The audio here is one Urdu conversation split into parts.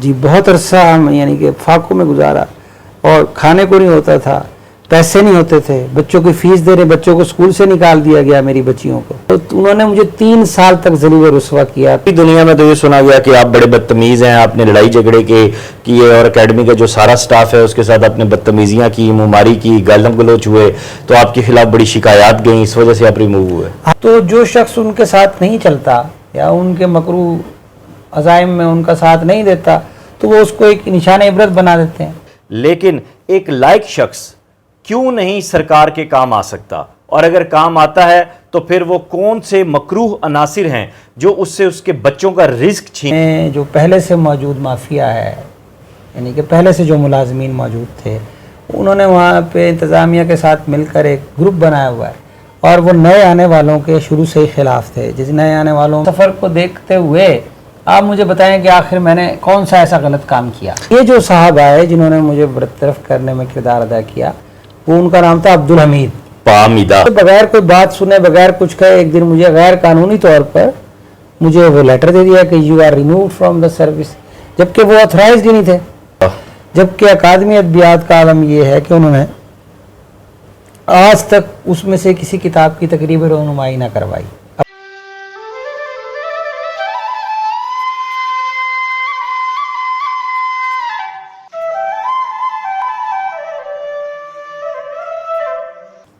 جی بہت عرصہ ہم یعنی کہ فاقوں میں گزارا، اور کھانے کو نہیں ہوتا تھا، پیسے نہیں ہوتے تھے، بچوں کی فیس دے رہے، بچوں کو اسکول سے نکال دیا گیا میری بچیوں کو، تو انہوں نے مجھے 3 سال تک ذلیل و رسوا کیا۔ دنیا میں تو یہ سنا گیا کہ آپ بڑے بدتمیز ہیں، آپ نے لڑائی جھگڑے کیے اور اکیڈمی کا جو سارا سٹاف ہے اس کے ساتھ آپ نے بدتمیزیاں کی، مماری کی، گالم گلوچ ہوئے، تو آپ کے خلاف بڑی شکایات گئیں، اس وجہ سے آپ ریموو ہوئے۔ تو جو شخص ان کے ساتھ نہیں چلتا یا ان کے مکروہ عزائم میں ان کا ساتھ نہیں دیتا تو وہ اس کو ایک نشان عبرت بنا دیتے ہیں۔ لیکن ایک لائق شخص کیوں نہیں سرکار کے کام آ سکتا، اور اگر کام آتا ہے تو پھر وہ کون سے مکروہ عناصر ہیں جو اس سے اس کے بچوں کا رزق چھین؟ جو پہلے سے موجود مافیا ہے، یعنی کہ پہلے سے جو ملازمین موجود تھے، انہوں نے وہاں پہ انتظامیہ کے ساتھ مل کر ایک گروپ بنایا ہوا ہے، اور وہ نئے آنے والوں کے شروع سے ہی خلاف تھے۔ جس نئے آنے والوں سفر کو دیکھتے ہوئے آپ مجھے بتائیں کہ آخر میں نے کون سا ایسا غلط کام کیا۔ یہ جو صاحب آئے جنہوں نے مجھے برطرف کرنے میں کردار ادا کیا، وہ ان کا نام تھا عبدالحمید پامیدہ۔ بغیر کوئی بات سنے، بغیر کچھ کہے، ایک دن مجھے غیر قانونی طور پر مجھے وہ لیٹر دے دیا کہ you are removed from the service, جبکہ وہ آتھرائزڈ ہی نہیں تھے۔ جبکہ اکادمی ادبیات کا عالم یہ ہے کہ انہوں نے آج تک اس میں سے کسی کتاب کی تقریب رونمائی نہ کروائی۔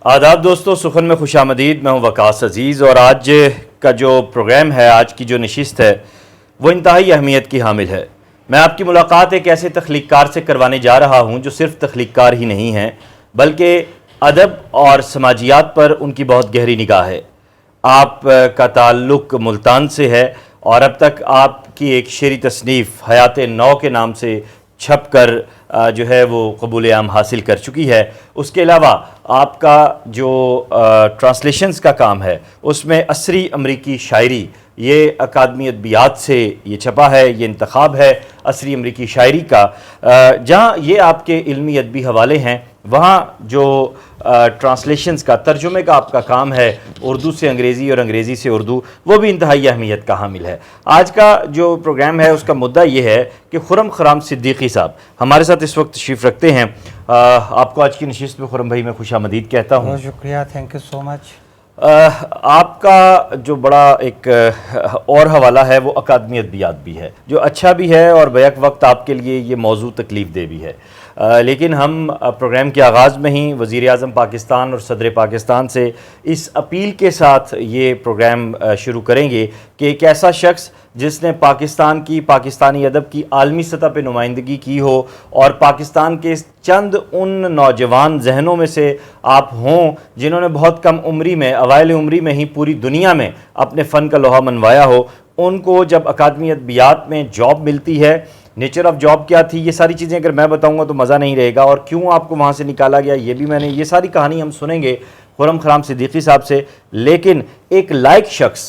آداب دوستو، سخن میں خوش آمدید۔ میں ہوں وقاص عزیز، اور آج کا جو پروگرام ہے، آج کی جو نشست ہے، وہ انتہائی اہمیت کی حامل ہے۔ میں آپ کی ملاقات ایک ایسے تخلیق کار سے کروانے جا رہا ہوں جو صرف تخلیق کار ہی نہیں ہیں بلکہ ادب اور سماجیات پر ان کی بہت گہری نگاہ ہے۔ آپ کا تعلق ملتان سے ہے، اور اب تک آپ کی ایک شعری تصنیف حیات نو کے نام سے چھپ کر جو ہے وہ قبول عام حاصل کر چکی ہے۔ اس کے علاوہ آپ کا جو ٹرانسلیشنز کا کام ہے، اس میں عصری امریکی شاعری، یہ اکادمی ادبیات سے یہ چھپا ہے، یہ انتخاب ہے عصری امریکی شاعری کا۔ جہاں یہ آپ کے علمی ادبی حوالے ہیں، وہاں جو ٹرانسلیشنز کا، ترجمے کا آپ کا کام ہے اردو سے انگریزی اور انگریزی سے اردو، وہ بھی انتہائی اہمیت کا حامل ہے۔ آج کا جو پروگرام ہے اس کا مدعا یہ ہے کہ خرم خرام صدیقی صاحب ہمارے ساتھ اس وقت تشریف رکھتے ہیں۔ آپ کو آج کی نشست میں خرم بھائی میں خوش آمدید کہتا ہوں۔ بہت شکریہ، تھینک یو سو مچ۔ آپ کا جو بڑا ایک اور حوالہ ہے وہ اکادمی ادبیات بھی ہے، جو اچھا بھی ہے اور بیک وقت آپ کے لیے یہ موضوع تکلیف دہ بھی ہے۔ لیکن ہم پروگرام کے آغاز میں ہی وزیر اعظم پاکستان اور صدر پاکستان سے اس اپیل کے ساتھ یہ پروگرام شروع کریں گے کہ ایک ایسا شخص جس نے پاکستان کی، پاکستانی ادب کی عالمی سطح پہ نمائندگی کی ہو، اور پاکستان کے چند ان نوجوان ذہنوں میں سے آپ ہوں جنہوں نے بہت کم عمری میں، اوائل عمری میں ہی پوری دنیا میں اپنے فن کا لوہا منوایا ہو، ان کو جب اکادمی ادبیات میں جاب ملتی ہے، نیچر آف جاب کیا تھی، یہ ساری چیزیں اگر میں بتاؤں گا تو مزہ نہیں رہے گا، اور کیوں آپ کو وہاں سے نکالا گیا یہ بھی یہ ساری کہانی ہم سنیں گے خرم خرام صدیقی صاحب سے۔ لیکن ایک لائق شخص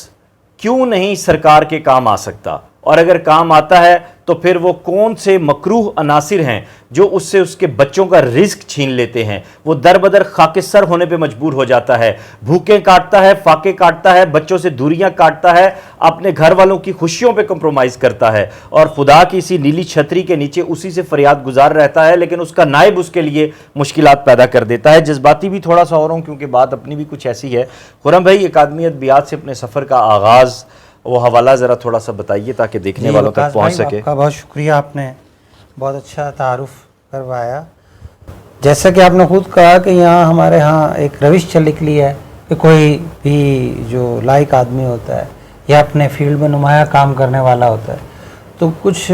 کیوں نہیں سرکار کے کام آ سکتا، اور اگر کام آتا ہے تو پھر وہ کون سے مکروہ عناصر ہیں جو اس سے اس کے بچوں کا رزق چھین لیتے ہیں؟ وہ در بدر خاکستر ہونے پہ مجبور ہو جاتا ہے، بھوکیں کاٹتا ہے، فاقے کاٹتا ہے، بچوں سے دوریاں کاٹتا ہے، اپنے گھر والوں کی خوشیوں پہ کمپرومائز کرتا ہے، اور خدا کی اسی نیلی چھتری کے نیچے اسی سے فریاد گزار رہتا ہے، لیکن اس کا نائب اس کے لیے مشکلات پیدا کر دیتا ہے۔ جذباتی بھی تھوڑا سا ہو رہا ہوں کیونکہ بات اپنی بھی کچھ ایسی ہے۔ خرم بھائی، اکادمی ادبیات سے اپنے سفر کا آغاز، وہ حوالہ ذرا تھوڑا سا بتائیے تاکہ دیکھنے والوں تک پہنچ سکے۔ آپ کا بہت شکریہ، آپ نے بہت اچھا تعارف کروایا۔ جیسا کہ آپ نے خود کہا کہ یہاں ہمارے ہاں ایک روش چل نکلی ہے کہ کوئی بھی جو لائق آدمی ہوتا ہے یا اپنے فیلڈ میں نمایاں کام کرنے والا ہوتا ہے تو کچھ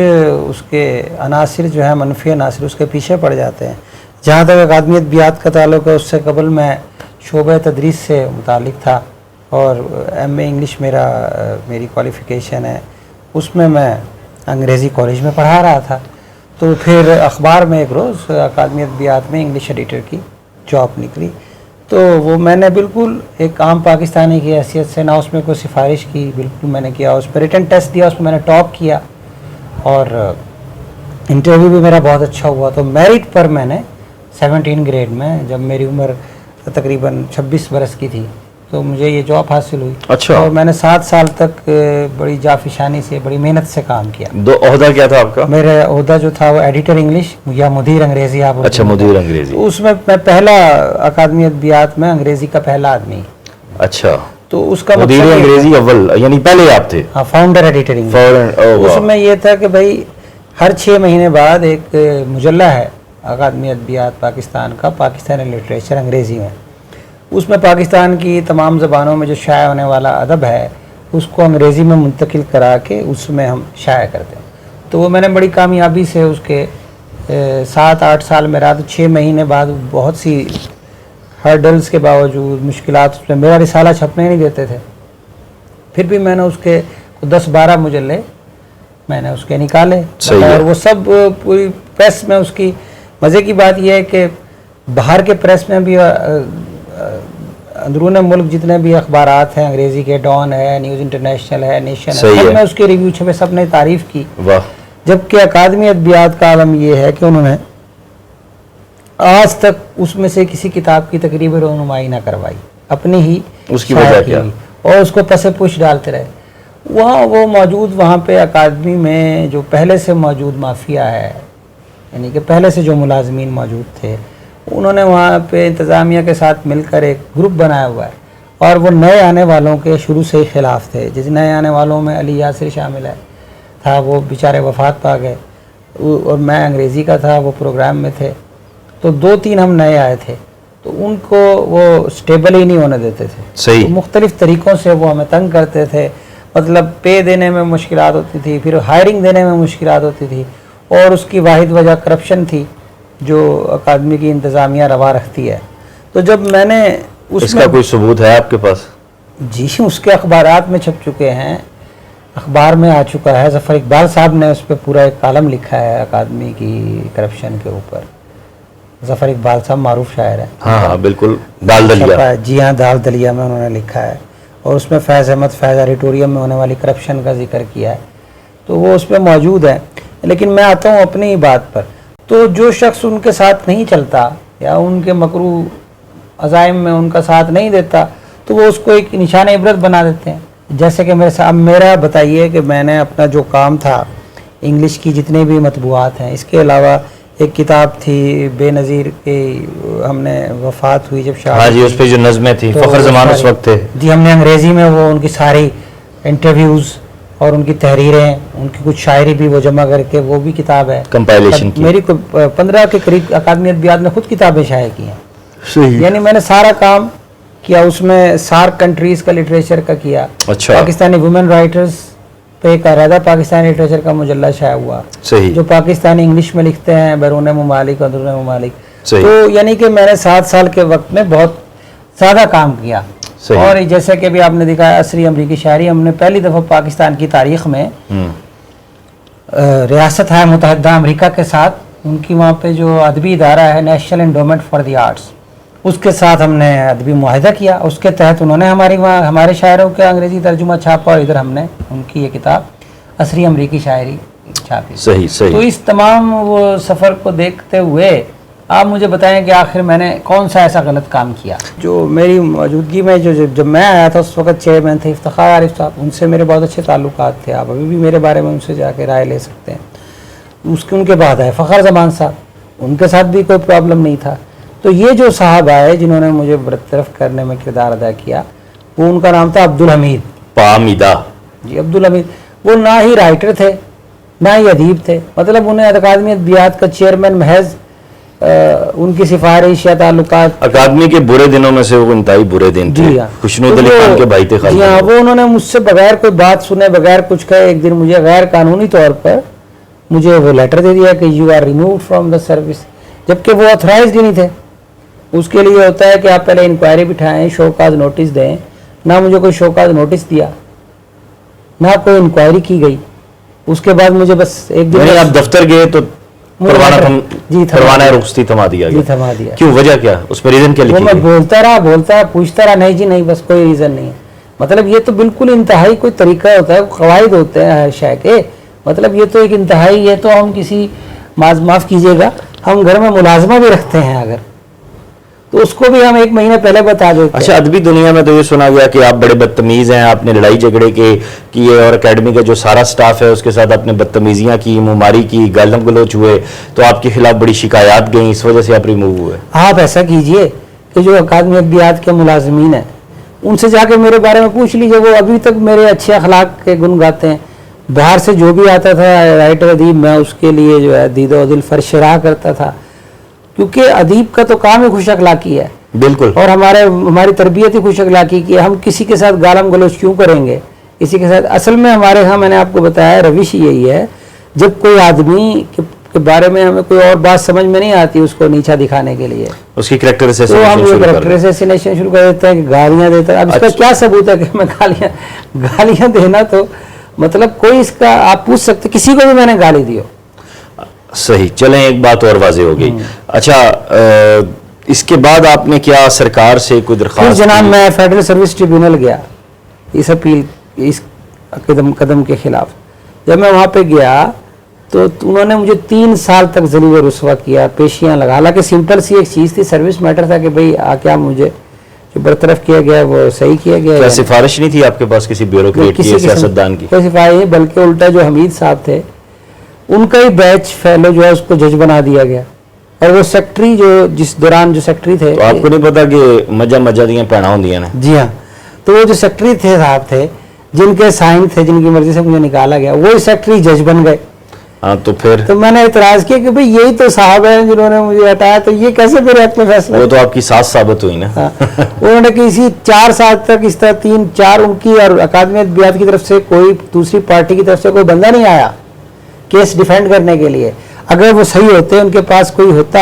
اس کے عناصر جو ہیں، منفی عناصر، اس کے پیچھے پڑ جاتے ہیں۔ جہاں تک اکادمی ادبیات کا تعلق ہے، اس سے قبل میں شعبہ تدریس سے متعلق تھا، اور ایم اے انگلش میری کوالیفیکیشن ہے، اس میں انگریزی کالج میں پڑھا رہا تھا۔ تو پھر اخبار میں ایک روز اکادمی ادبیات میں انگلش ایڈیٹر کی جاب نکلی، تو وہ میں نے بالکل ایک عام پاکستانی کی حیثیت سے، نہ اس میں کوئی سفارش کی، بالکل میں نے کیا، اس پہ ریٹن ٹیسٹ دیا، اس میں نے ٹاپ کیا، اور انٹرویو بھی میرا بہت اچھا ہوا۔ تو میرٹ پر میں نے 17 گریڈ میں، جب میری عمر تقریباً 26 برس کی تھی، تو مجھے یہ جاب حاصل ہوئی. اچھا. اور میں نے 7 سال تک بڑی جافشانی سے بڑی محنت سے کام کیا. عہدہ کیا تھا آپ کا؟ میرا عہدہ جو تھا وہ ایڈیٹر انگلش یا مدیر انگریزی آپ. اچھا مدیر انگریزی. اس میں پہلا اکادمی ادبیات میں انگریزی کا پہلا آدمی. اچھا. تو اس کا مدیر انگریزی اول یعنی پہلے آپ تھے؟ ہاں فاؤنڈر ایڈیٹر انگلش. اس میں یہ تھا کہ بھائی ہر 6 مہینے بعد ایک مجلہ ہے اکادمی ادبیات پاکستان کا، پاکستانی لٹریچر انگریزی میں. اس میں پاکستان کی تمام زبانوں میں جو شائع ہونے والا ادب ہے اس کو انگریزی میں منتقل کرا کے اس میں ہم شائع کرتے ہیں. تو وہ میں نے بڑی کامیابی سے اس کے 7-8 سال میں رہا. تو 6 مہینے بعد بہت سی ہرڈلز کے باوجود مشکلات اس میں میرا رسالہ چھپنے نہیں دیتے تھے. پھر بھی میں نے اس کے 10-12 مجلے میں نے اس کے نکالے اور وہ سب پوری پریس میں اس کی. مزے کی بات یہ ہے کہ باہر کے پریس میں بھی اندرون ملک جتنے بھی اخبارات ہیں انگریزی کے، ڈان ہے، نیوز انٹرنیشنل ہے، نیشن ہے، سب میں اس کے ریویو چھپے، سب نے تعریف کی. جبکہ اکادمی ادبیات کا عالم یہ ہے کہ انہوں نے آج تک اس میں سے کسی کتاب کی تقریباً رونمائی نہ کروائی، اپنی ہی اس کی وجہ کیا؟ اور اس کو پس پش ڈالتے رہے. وہاں وہ موجود وہاں پہ اکادمی میں جو پہلے سے موجود مافیا ہے، یعنی کہ پہلے سے جو ملازمین موجود تھے، انہوں نے وہاں پہ انتظامیہ کے ساتھ مل کر ایک گروپ بنایا ہوا ہے. اور وہ نئے آنے والوں کے شروع سے ہی خلاف تھے. جس نئے آنے والوں میں علی یاسر شامل ہے تھا، وہ بیچارے وفات پا گئے. اور میں انگریزی کا تھا، وہ پروگرام میں تھے. تو 2-3 ہم نئے آئے تھے، تو ان کو وہ سٹیبل ہی نہیں ہونے دیتے تھے. صحیح. مختلف طریقوں سے وہ ہمیں تنگ کرتے تھے. مطلب پے دینے میں مشکلات ہوتی تھی، پھر ہائرنگ دینے میں مشکلات ہوتی تھی. اور اس کی واحد وجہ کرپشن تھی جو اکادمی کی انتظامیہ روا رکھتی ہے. تو جب میں نے اس کا کوئی ثبوت ہے آپ کے پاس؟ جی اس کے اخبارات میں چھپ چکے ہیں، اخبار میں آ چکا ہے. ظفر اقبال صاحب نے اس پہ پورا ایک کالم لکھا ہے اکادمی کی کرپشن کے اوپر. ظفر اقبال صاحب معروف شاعر ہیں. ہاں بالکل. دال دلیا. جی ہاں، دال دلیا میں انہوں نے لکھا ہے. اور اس میں فیض احمد فیض آڈیٹوریم میں ہونے والی کرپشن کا ذکر کیا ہے. تو وہ اس پہ موجود ہے. لیکن میں آتا ہوں اپنی ہی بات پر. تو جو شخص ان کے ساتھ نہیں چلتا یا ان کے مکروہ عزائم میں ان کا ساتھ نہیں دیتا، تو وہ اس کو ایک نشان عبرت بنا دیتے ہیں. جیسے کہ میرے ساتھ میرا بتائیے کہ میں نے اپنا جو کام تھا انگلش کی جتنے بھی مطبوعات ہیں، اس کے علاوہ ایک کتاب تھی بے نظیر کی، ہم نے وفات ہوئی جب شاعر. ہاں جی، اس پہ جو نظمیں تھی فخر زمان اس وقت تھے. جی ہم نے انگریزی میں وہ ان کی ساری انٹرویوز اور ان کی تحریریں، ان کی کچھ شاعری بھی وہ جمع کر کے وہ بھی کتاب ہے کمپائلیشن کی. میری 15 کے قریب اکادمی ادبیات نے خود کتابیں شائع کی ہیں. صحیح. یعنی میں نے سارا کام کیا. اس میں سارک کنٹریز کا لٹریچر کا کیا. اچھا. پاکستانی وومن رائٹرز پہ ایک علیحدہ پاکستانی لٹریچر کا مجلہ شائع ہوا. صحیح. جو پاکستانی انگلش میں لکھتے ہیں بیرون ممالک اندرون ممالک. تو یعنی کہ میں نے 7 سال کے وقت میں بہت زیادہ کام کیا. اور جیسے کہ بھی آپ نے دکھایا عصری امریکی شاعری، ہم نے پہلی دفعہ پاکستان کی تاریخ میں ریاست ہے متحدہ امریکہ کے ساتھ، ان کی وہاں پہ جو ادبی ادارہ ہے national endowment for the arts, اس کے ساتھ ہم نے ادبی معاہدہ کیا. اس کے تحت انہوں نے ہمارے شاعروں کا انگریزی ترجمہ چھاپا اور ادھر ہم نے ان کی یہ کتاب عصری امریکی شاعری چھاپی. صحیح صحیح. تو اس تمام وہ سفر کو دیکھتے ہوئے آپ مجھے بتائیں کہ آخر میں نے کون سا ایسا غلط کام کیا. جو میری موجودگی میں جب میں آیا تھا اس وقت چیئرمین تھے افتخار عارف صاحب، ان سے میرے بہت اچھے تعلقات تھے. آپ ابھی بھی میرے بارے میں ان سے جا کے رائے لے سکتے ہیں. ان کے بعد آئے فخر زمان صاحب، ان کے ساتھ بھی کوئی پرابلم نہیں تھا. تو یہ جو صاحب آئے جنہوں نے مجھے برطرف کرنے میں کردار ادا کیا، وہ ان کا نام تھا عبدالحمید پامیدہ. جی عبدالحمید. وہ نہ ہی رائٹر تھے نہ ہی ادیب تھے. مطلب انہیں اکادمی ادبیات کا چیئرمین محض ان کی سفارش یا تعلقات. اکادمی کے برے دنوں میں سے وہ انتہائی برے دن تھے. خوشنود علی خان کے بھائی تھے. جی ہاں، وہ انہوں نے مجھ سے بغیر کوئی بات سنے بغیر کچھ کہے ایک دن مجھے غیر قانونی طور پر مجھے وہ لیٹر دے دیا کہ you are removed from the service, جبکہ وہ آتھرائزڈ ہی نہیں تھے. اس کے لیے ہوتا ہے کہ آپ پہلے انکوائری بٹھائیں، شوکاز نوٹس دیں. نہ مجھے کوئی شوکاز نوٹس دیا، نہ کوئی انکوائری کی گئی. اس کے بعد مجھے بس ایک دن آپ دفتر گئے تو پروانہ رخصتی تھما دیا گیا. تھما دیا. کیوں؟ وجہ کیا؟ اس پر ریزن کیا لکھی؟ میں بولتا رہا پوچھتا رہا، نہیں جی نہیں، بس کوئی ریزن نہیں ہے. مطلب یہ تو بالکل انتہائی کوئی طریقہ ہوتا ہے، قواعد ہوتے ہیں ہر شے کے. مطلب یہ تو ایک انتہائی، یہ تو ہم کسی معاف کیجیے گا، ہم گھر میں ملازمہ بھی رکھتے ہیں اگر، تو اس کو بھی ہم 1 مہینے پہلے بتا دیتے ہیں. اچھا، ادبی دنیا میں تو یہ سنا گیا کہ آپ بڑے بدتمیز ہیں، آپ نے لڑائی جھگڑے کیے اور اکیڈمی کا جو سارا سٹاف ہے اس کے ساتھ آپ نے بدتمیزیاں کی، مماری کی، گالم گلوچ ہوئے، تو آپ کے خلاف بڑی شکایات گئیں، اس وجہ سے آپ ریموو ہوئے. آپ ایسا کیجئے کہ جو اکادمی ادبیات کے ملازمین ہیں ان سے جا کے میرے بارے میں پوچھ لیجئے، وہ ابھی تک میرے اچھے اخلاق کے گن گاتے ہیں. باہر سے جو بھی آتا تھا رائٹر ادیب، میں اس کے لیے جو ہے دید و دل فرشراہ کرتا تھا، کیونکہ ادیب کا تو کام ہی خوش اخلاقی ہے. بالکل. اور ہماری تربیت ہی خوش اخلاقی کی ہے. ہم کسی کے ساتھ گالم گلوچ کیوں کریں گے کسی کے ساتھ؟ اصل میں ہمارے ہاں میں نے آپ کو بتایا روش یہی ہے، جب کوئی آدمی کے بارے میں ہمیں کوئی اور بات سمجھ میں نہیں آتی اس کو نیچا دکھانے کے لیے اس کی کریکٹر تو ہم کریکٹر اسیسینیشن شروع کر دیتے ہیں کہ گالیاں دیتا ہے. اب اس کا کیا ثبوت ہے کہ میں گالیاں دینا؟ تو مطلب کوئی اس کا آپ پوچھ سکتے کسی کو بھی میں نے گالی دی ہو. صحیح. چلیں ایک بات اور واضح ہو گئی. اچھا، اس کے بعد آپ نے کیا سرکار سے کوئی درخواست؟ جناب میں فیڈرل سروس ٹریبیونل گیا اس اپیل اس قدم کے خلاف. جب میں وہاں پہ گیا تو انہوں نے مجھے 3 سال تک ذلیل و رسوا کیا، پیشیاں لگا. حالانکہ سمپل سی ایک چیز تھی، سروس میٹر تھا کہ بھئی کیا مجھے جو برطرف کیا گیا وہ صحیح کیا گیا. کیا سفارش نہیں تھی آپ کے پاس کسی بیوروکریٹ کی، سیاستدان کی؟ کوئی سفارش نہیں، بلکہ الٹا جو حمید صاحب تھے ان کا ہی بیچ فیلو جو ہے اس کو جج بنا دیا گیا. اور وہ سیکٹری جو جس دوران جو سیکٹری تھے، تو آپ کو نہیں پتا کہ مجا دیاں پیڑا ہوندیاں نے؟ جی ہاں. تو وہ جو سیکٹری تھے صاحب تھے جن کے سائن تھے، جن کی مرضی سے مجھے نکالا گیا، وہ سیکٹری جج بن گئے. ہاں تو پھر تو میں نے اعتراض کیا کہ بھئی یہی تو صاحب ہیں جنہوں نے مجھے ہٹایا، تو یہ کیسے میرے حق میں فیصلہ؟ وہ تو آپ کی ساس ثابت ہوئی نا. انہوں نے کسی 4 سال تک اس طرح 3-4 ان کی اور اکادمی ادبیات کی طرف سے کوئی دوسری پارٹی کی طرف سے کوئی بندہ نہیں آیا کیس ڈیفینڈ کرنے کے لیے. اگر وہ صحیح ہوتے، ان کے پاس کوئی ہوتا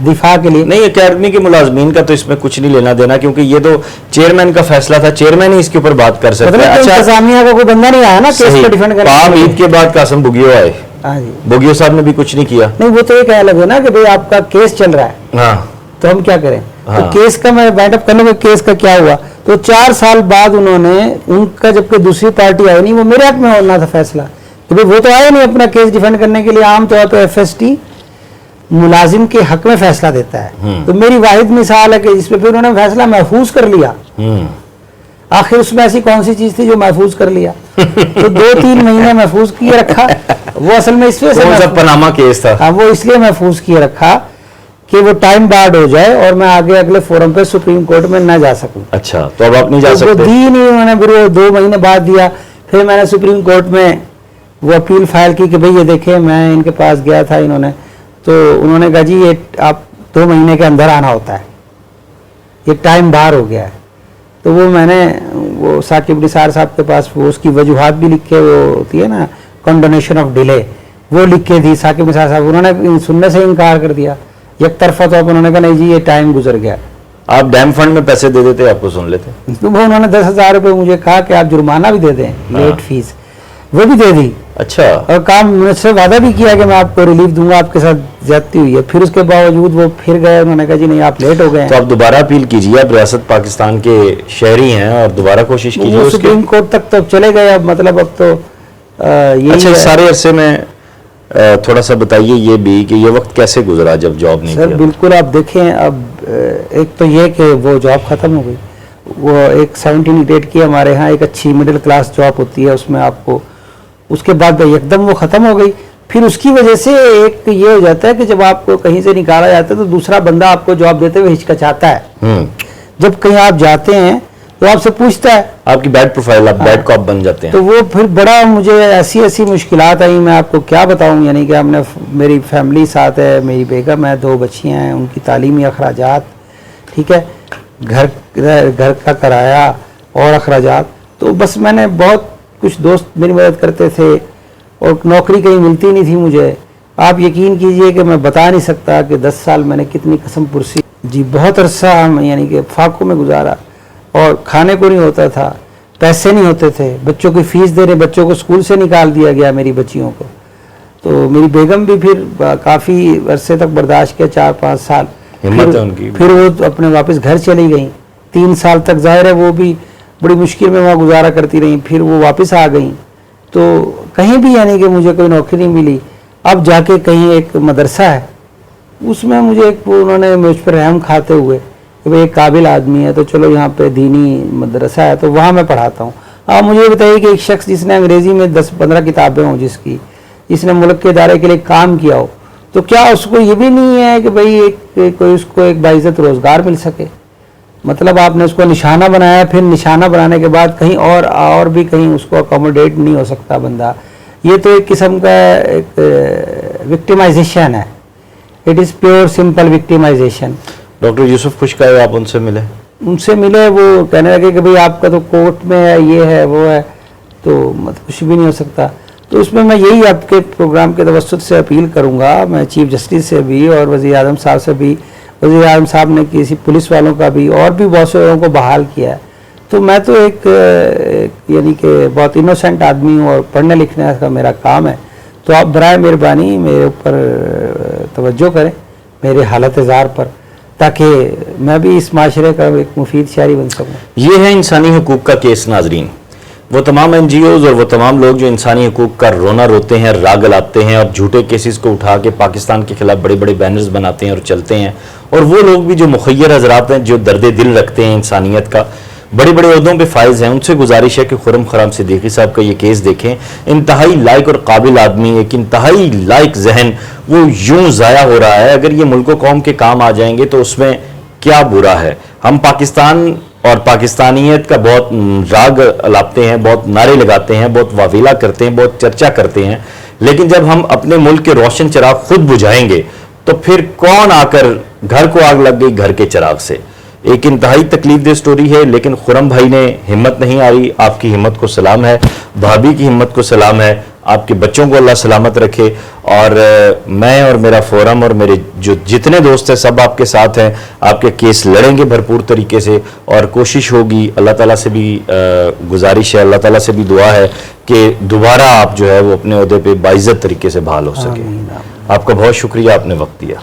دفاع کے لیے. نہیں، اکیڈمی کے ملازمین کا تو اس میں کچھ نہیں لینا دینا، کیونکہ یہ تو چیئرمین کا فیصلہ تھا، چیئرمین ہی اس کے اوپر بات کر سکتا ہے. اچھا، انتظامیہ کا کوئی بندہ نہیں آیا نا کیس کو ڈیفینڈ کرنے. پام عید کے بعد قاسم بگیو آئے. ہاں جی. بگیو صاحب نے بھی کچھ نہیں کیا. نہیں، وہ تو یہ کہنے لگے نا کہ بھئی آپ کا کیس چل رہا ہے. ہاں. تو ہم کیا کریں؟ تو کیس کا میں بائنڈ اپ کرنے میں کیس کا کیا ہوا؟ تو 4 سال بعد انہوں نے ان کا جب کہ دوسری پارٹی آئی نہیں، وہ میرے حق میں ہونا تھا فیصلہ کہ بھئی وہ تو آئے نہیں اپنا کیس ڈیفینڈ کرنے کے لیے. عام طور پہ ایف ایس ٹی ملازم کے حق میں فیصلہ دیتا ہے. تو میری واحد مثال ہے کہ جس پہ پھر انہوں نے فیصلہ محفوظ کر لیا. آخر اس میں ایسی کون سی چیز تھی جو محفوظ کر لیا؟ تو 2-3 مہینے محفوظ کیے رکھا. وہ اصل میں اس وجہ سے پاناما کیس تھا. ہاں، وہ اس لیے محفوظ کیے رکھا کہ وہ ٹائم بارڈ ہو جائے اور میں آگے اگلے فورم پہ سپریم کورٹ میں نہ جا سکوں. اچھا، تو اب آپ نہیں جا وہ سکتے؟ دی نہیں انہوں نے، پھر وہ 2 مہینے بعد دیا. پھر میں نے سپریم کورٹ میں وہ اپیل فائل کی کہ بھئی یہ دیکھیں میں ان کے پاس گیا تھا، انہوں نے تو انہوں نے کہا جی یہ آپ 2 مہینے کے اندر آنا ہوتا ہے، یہ ٹائم باہر ہو گیا ہے. تو وہ میں نے وہ ثاقب نثار صاحب کے پاس وہ اس کی وجوہات بھی لکھ کے، وہ ہوتی ہے نا کنڈونیشن آف ڈیلے، وہ لکھ کے دی ثاقب نثار صاحب. انہوں نے سننے سے انکار کر دیا یک طرفہ. تو اب انہوں نے کہا نہیں جی یہ ٹائم گزر گیا. آپ ڈیم فنڈ میں پیسے دے دیتے، آپ کو سن لیتے. تو وہ انہوں نے 10,000 روپے مجھے کہا کہ آپ جرمانہ بھی دے دیں، لیٹ فیس، وہ بھی دے دی. اچھا. اور کام مجھ سے وعدہ بھی کیا کہ میں آپ کو ریلیف دوں گا، آپ کے ساتھ زیادتی ہوئی ہے. پھر اس کے باوجود وہ پھر گئے، انہوں نے کہا جی نہیں آپ لیٹ ہو گئے. تو آپ دوبارہ اپیل کیجیے، آپ ریاست پاکستان کے شہری ہیں اور دوبارہ کوشش کیجیے. وہ سپریم کورٹ تک تو چلے گئے. اب مطلب اب تو یہی. اچھا، سارے عرصے میں تھوڑا سا بتائیے یہ بھی کہ یہ وقت کیسے گزرا جب جاب نہیں کیا؟ سر بالکل آپ دیکھیں، اب ایک تو یہ کہ وہ جاب ختم ہو گئی. وہ ایک 1788 کی ہمارے ہاں ایک اچھی مڈل کلاس جاب ہوتی ہے، اس میں آپ کو اس کے بعد ایک دم وہ ختم ہو گئی. پھر اس کی وجہ سے ایک یہ ہو جاتا ہے کہ جب آپ کو کہیں سے نکالا جاتا ہے تو دوسرا بندہ آپ کو جاب دیتے ہوئے ہچکچاتا ہے. جب کہیں آپ جاتے ہیں تو آپ سے پوچھتا ہے، آپ کی بیڈ پروفائل، آپ بیڈ کاپ بن جاتے ہیں. تو وہ پھر بڑا مجھے ایسی مشکلات آئیں، میں آپ کو کیا بتاؤں. یعنی کہ ہم نے میری فیملی ساتھ ہے، میری بیگم ہے، 2 بچیاں ہیں، ان کی تعلیمی اخراجات، ٹھیک ہے، گھر کا کرایہ اور اخراجات. تو بس میں نے بہت کچھ دوست میری مدد کرتے تھے اور نوکری کہیں ملتی نہیں تھی مجھے. آپ یقین کیجئے کہ میں بتا نہیں سکتا کہ 10 سال میں نے کتنی قسم پرسی. جی بہت عرصہ ہم یعنی کہ فاقوں میں گزارا، اور کھانے کو نہیں ہوتا تھا، پیسے نہیں ہوتے تھے، بچوں کی فیس دینے، بچوں کو اسکول سے نکال دیا گیا میری بچیوں کو. تو میری بیگم بھی پھر کافی عرصے تک برداشت کیا، 4-5 سال. ہمت ہے ان کی. پھر وہ اپنے واپس گھر چلی گئیں. 3 سال تک ظاہر ہے وہ بھی بڑی مشکل میں وہاں گزارا کرتی رہیں. پھر وہ واپس آ گئیں. تو کہیں بھی یعنی کہ مجھے کوئی نوکری نہیں ملی. اب جا کے کہیں ایک مدرسہ ہے اس میں مجھے ایک انہوں نے مجھ پر رحم کھاتے ہوئے کہ بھئی ایک قابل آدمی ہے تو چلو یہاں پہ دینی مدرسہ ہے تو وہاں میں پڑھاتا ہوں. آپ مجھے یہ بتائیے کہ ایک شخص جس نے انگریزی میں 10-15 کتابیں ہوں جس نے ملک کے ادارے کے لیے کام کیا ہو, تو کیا اس کو یہ بھی نہیں ہے کہ بھئی کوئی اس کو ایک باعزت روزگار مل سکے؟ مطلب آپ نے اس کو نشانہ بنایا, پھر نشانہ بنانے کے بعد کہیں اور بھی کہیں اس کو اکوموڈیٹ نہیں ہو سکتا بندہ. یہ تو ایک قسم کا ایک وکٹیمائزیشن ہے. It is pure simple victimisation. Doctor Yousuf خوشکائے آپ ان سے ملے؟ ان سے ملے, وہ کہنے لگے کہ بھئی آپ کا تو کورٹ میں ہے, یہ ہے وہ ہے, تو مطلب کچھ بھی نہیں ہو سکتا. تو اس میں میں یہی آپ کے پروگرام کے توسط سے اپیل کروں گا, میں چیف جسٹس سے بھی اور وزیر اعظم صاحب سے بھی. وزیر اعظم صاحب نے کسی پولیس والوں کا بھی اور بھی بہت سے لوگوں کو بحال کیا ہے. تو میں تو ایک یعنی کہ بہت انوسینٹ آدمی ہوں اور پڑھنے لکھنے کا میرا کام ہے. تو آپ برائے مہربانی میرے اوپر توجہ کریں, میرے حالت زار پر, تاکہ میں بھی اس معاشرے کا ایک مفید شہری بن سکوں. یہ ہے انسانی حقوق کا کیس. ناظرین, وہ تمام این جی اوز اور وہ تمام لوگ جو انسانی حقوق کا رونا روتے ہیں, راگ گلاتے ہیں اور جھوٹے کیسز کو اٹھا کے پاکستان کے خلاف بڑے بڑے بینرز بناتے ہیں اور چلتے ہیں, اور وہ لوگ بھی جو مخیر حضرات ہیں جو درد دل رکھتے ہیں انسانیت کا, بڑے بڑے عہدوں پہ فائز ہیں, ان سے گزارش ہے کہ خرم خرام صدیقی صاحب کا یہ کیس دیکھیں. انتہائی لائق اور قابل آدمی, ایک انتہائی لائق ذہن, وہ یوں ضائع ہو رہا ہے. اگر یہ ملک و قوم کے کام آ جائیں گے تو اس میں کیا برا ہے. ہم پاکستان اور پاکستانیت کا بہت راگ الاپتے ہیں, بہت نعرے لگاتے ہیں, بہت واویلا کرتے ہیں, بہت چرچا کرتے ہیں, لیکن جب ہم اپنے ملک کے روشن چراغ خود بجھائیں گے تو پھر کون آ کر گھر کو آگ لگ گئی گھر کے چراغ سے. ایک انتہائی تکلیف دہ سٹوری ہے, لیکن خرم بھائی نے ہمت نہیں آ رہی. آپ کی ہمت کو سلام ہے, بھابھی کی ہمت کو سلام ہے, آپ کے بچوں کو اللہ سلامت رکھے. اور میں اور میرا فورم اور میرے جو جتنے دوست ہیں سب آپ کے ساتھ ہیں. آپ کے کیس لڑیں گے بھرپور طریقے سے, اور کوشش ہوگی, اللہ تعالیٰ سے بھی گزارش ہے, اللہ تعالیٰ سے بھی دعا ہے کہ دوبارہ آپ جو ہے وہ اپنے عہدے پہ باعزت طریقے سے بحال ہو سکے. آپ کا بہت شکریہ, آپ نے وقت دیا.